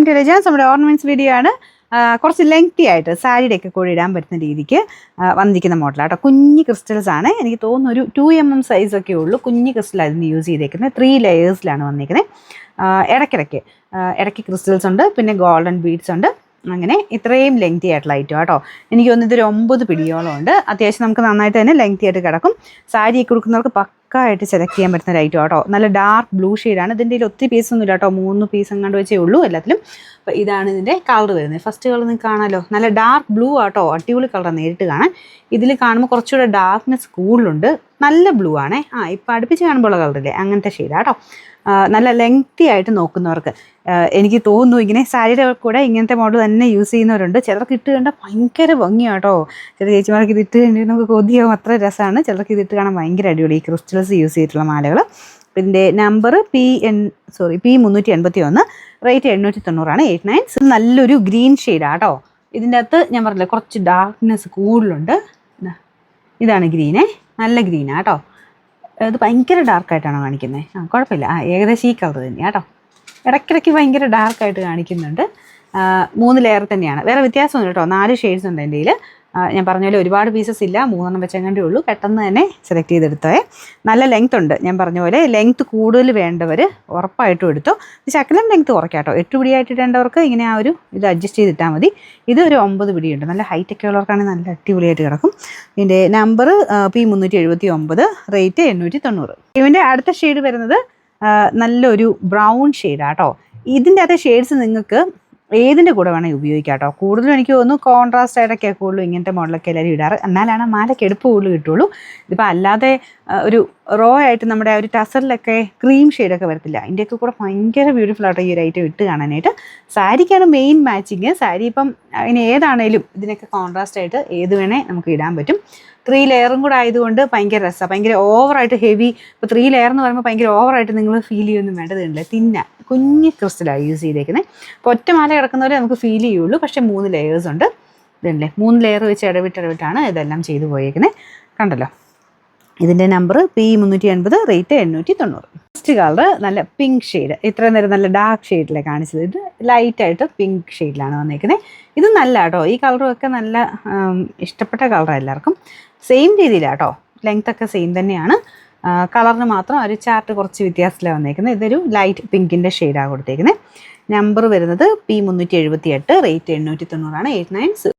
To രജാസ്. നമ്മുടെ ornaments video ആണ്. കുറച്ച് ലെങ്തി ആയിട്ട് സാരിയുടെയൊക്കെ കൂടെ ഇടാൻ പറ്റുന്ന രീതിക്ക് വന്നിരിക്കുന്ന മോഡലാണ് കേട്ടോ. കുഞ്ഞ് ക്രിസ്റ്റൽസ് ആണ്. എനിക്ക് തോന്നുന്നു ഒരു 2mm സൈസൊക്കെ ഉള്ളൂ. കുഞ്ഞ് ക്രിസ്റ്റൽ അതിന് യൂസ് ചെയ്തേക്കുന്നത്. 3 ലെയേഴ്സിലാണ് വന്നിരിക്കുന്നത്. ഇടയ്ക്ക് ക്രിസ്റ്റൽസ് ഉണ്ട്, പിന്നെ ഗോൾഡൻ ബീഡ്സ് ഉണ്ട്. അങ്ങനെ ഇത്രയും ലെങ്തി ആയിട്ടുള്ള ഐറ്റം കേട്ടോ. എനിക്ക് തോന്നുന്നു ഇതൊരു 9 പിടിയോളം ഉണ്ട്. അത്യാവശ്യം നമുക്ക് നന്നായിട്ട് തന്നെ ലെങ്തി ആയിട്ട് കിടക്കും. സാരിയൊക്കെ കൊടുക്കുന്നവർക്ക് പക്കായിട്ട് സെലക്ട് ചെയ്യാൻ പറ്റുന്ന ഒരു ഐറ്റം കേട്ടോ. നല്ല ഡാർക്ക് ബ്ലൂ ഷെയ്ഡാണ്. ഇതിൻ്റെ ഒത്തിരി പീസൊന്നും ഇല്ല കേട്ടോ. 3 പീസ് എങ്ങാണ്ട് വെച്ചേ ഉള്ളൂ എല്ലാത്തിലും. അപ്പോൾ ഇതാണ് ഇതിൻ്റെ കളർ വരുന്നത്. ഫസ്റ്റ് കളർ നിങ്ങൾക്ക് കാണാമല്ലോ, നല്ല ഡാർക്ക് ബ്ലൂ ആട്ടോ. അടിപൊളി കളർ നേരിട്ട് കാണാൻ. ഇതിൽ കാണുമ്പോൾ കുറച്ചുകൂടെ ഡാർക്ക്നെസ് കൂടുതലുണ്ട്. നല്ല ബ്ലൂ ആണേ. ഇപ്പോൾ അടുപ്പിച്ച് കാണുമ്പോൾ ഉള്ള കളറില്ലേ, അങ്ങനത്തെ ഷെയ്ഡാണ് കേട്ടോ. നല്ല ലെങ്തി ആയിട്ട് നോക്കുന്നവർക്ക് എനിക്ക് തോന്നുന്നു ഇങ്ങനെ സാരിയുടെ കൂടെ ഇങ്ങനത്തെ മോഡൽ തന്നെ യൂസ് ചെയ്യുന്നവരുണ്ട്. ചിലർക്ക് ഇട്ട് കണ്ടാൽ ഭയങ്കര ഭംഗിയാട്ടോ. ചില ചേച്ചിമാർക്ക് ഇത് ഇട്ട് കണ്ടിട്ട് നമുക്ക് കൊതിയാവും, അത്ര രസമാണ്. ചിലർക്ക് ഇതിട്ട് കാണാൻ ഭയങ്കര അടിപൊളി. ഈ ക്രിസ്റ്റൽസ് യൂസ് ചെയ്തിട്ടുള്ള മാലകൾ. ഇതിൻ്റെ നമ്പർ P381, റേറ്റ് 890 89. നല്ലൊരു ഗ്രീൻ ഷെയ്ഡാണ് കേട്ടോ. ഇതിൻ്റെ അകത്ത് ഞാൻ പറഞ്ഞില്ലേ കുറച്ച് ഡാർക്ക്നെസ് കൂടുതലുണ്ട്. ഇതാണ് ഗ്രീനേ, നല്ല ഗ്രീനാണ് കേട്ടോ. ഇത് ഭയങ്കര ഡാർക്കായിട്ടാണോ കാണിക്കുന്നത്? കുഴപ്പമില്ല, ഏകദേശം ഈ കളർ തന്നെയാണ് കേട്ടോ. ഇടയ്ക്കിടയ്ക്ക് ഭയങ്കര ഡാർക്കായിട്ട് കാണിക്കുന്നുണ്ട്. 3 ലെയർ തന്നെയാണ്, വേറെ വ്യത്യാസമൊന്നും കേട്ടോ. 4 ഷെയ്ഡ്സ് ഉണ്ട് എൻ്റെ കയ്യിൽ. ഞാൻ പറഞ്ഞ പോലെ ഒരുപാട് പീസസ് ഇല്ല, 3 വെച്ചെങ്ങാണ്ടേ ഉള്ളൂ. പെട്ടെന്ന് തന്നെ സെലക്ട് ചെയ്തെടുത്തേ. നല്ല ലെങ്ത് ഉണ്ട്. ഞാൻ പറഞ്ഞ പോലെ ലെങ്ത് കൂടുതൽ വേണ്ടവർ ഉറപ്പായിട്ടും എടുത്തോ. ശകലം ലെങ്ത് കുറയ്ക്കാം കേട്ടോ. 8 പിടിയായിട്ട് ഇടേണ്ടവർക്ക് ഇങ്ങനെ ഇത് അഡ്ജസ്റ്റ് ചെയ്തിട്ടാൽ മതി. ഇത് ഒരു 9 പിടിയുണ്ട്. നല്ല ഹൈറ്റൊക്കെ ഉള്ളവർക്കാണെങ്കിൽ നല്ല അടിപൊളിയായിട്ട് കിടക്കും. ഇതിൻ്റെ നമ്പർ P379, റേറ്റ് 890. ഇതിൻ്റെ അടുത്ത ഷെയ്ഡ് വരുന്നത് നല്ലൊരു ബ്രൗൺ ഷെയ്ഡാണ് കേട്ടോ. ഇതിൻ്റെ അകത്തെ ഷെയ്ഡ്സ് നിങ്ങൾക്ക് ഏതിൻ്റെ കൂടെ വേണമെങ്കിൽ ഉപയോഗിക്കാം കേട്ടോ. കൂടുതലും എനിക്ക് തോന്നുന്നു കോൺട്രാസ്റ്റ് ആയിട്ടൊക്കെ കൂടുതലും ഇങ്ങനത്തെ മോഡലൊക്കെ എല്ലാവരും ഇടാറ്. എന്നാലാണ് മാലയ്ക്ക് എടുപ്പ് കൂടുതൽ കിട്ടുള്ളൂ. ഇതിപ്പോൾ അല്ലാതെ ഒരു റോ ആയിട്ട് നമ്മുടെ ഒരു ടസറിലൊക്കെ ക്രീം ഷെയ്ഡൊക്കെ വരത്തില്ല. അതിൻ്റെയൊക്കെ കൂടെ ഭയങ്കര ബ്യൂട്ടിഫുൾ ആട്ടോ ഈ ഒരു ഐറ്റം ഇട്ട് കാണാനായിട്ട്. സാരിക്കാണ് മെയിൻ മാച്ചിങ്. സാരി ഇപ്പം ഇനി ഏതാണേലും ഇതിനൊക്കെ കോൺട്രാസ്റ്റ് ആയിട്ട് ഏത് വേണേൽ നമുക്ക് ഇടാൻ പറ്റും. 3 ലെയറും കൂടെ ആയതുകൊണ്ട് ഭയങ്കര രസമാണ്. ഭയങ്കര ഓവറായിട്ട് ഹെവി. ഇപ്പോൾ 3 ലെയർ എന്ന് പറയുമ്പോൾ ഭയങ്കര ഓവറായിട്ട് നിങ്ങൾ ഫീൽ ചെയ്യുമൊന്നും വേണ്ടതില്ല. കുഞ്ഞ് ക്രിസ്റ്റലാണ് യൂസ് ചെയ്തേക്കുന്നത്. അപ്പോൾ ഒറ്റ മാല കിടക്കുന്നവരെ നമുക്ക് ഫീൽ ചെയ്യുള്ളൂ. പക്ഷേ 3 ലെയേഴ്സ് ഉണ്ട്. ഇതല്ലേ 3 ലെയർ വെച്ച് ഇടവിട്ടാണ് ഇതെല്ലാം ചെയ്തു പോയേക്കുന്നത്. കണ്ടല്ലോ. ഇതിൻ്റെ number P380, rate 890. First colour നല്ല പിങ്ക് ഷെയ്ഡ്. ഇത്രയും നേരം നല്ല ഡാർക്ക് ഷെയ്ഡിലെ കാണിച്ചത്. ഇത് ലൈറ്റായിട്ട് പിങ്ക് ഷെയ്ഡിലാണ് വന്നേക്കുന്നത്. ഇത് നല്ല കേട്ടോ. ഈ കളറും ഒക്കെ നല്ല ഇഷ്ടപ്പെട്ട കളറാണ് എല്ലാവർക്കും. സെയിം രീതിയിലാട്ടോ. ലെങ്ത് ഒക്കെ സെയിം തന്നെയാണ്. കളറിന് മാത്രം ഒരു ചാർട്ട് കുറച്ച് വ്യത്യാസത്തിലാണ് വന്നേക്കുന്നത്. ഇതൊരു ലൈറ്റ് പിങ്കിൻ്റെ ഷെയ്ഡാണ് കൊടുത്തേക്കുന്നത്. നമ്പർ വരുന്നത് P378, റേറ്റ് 890 89.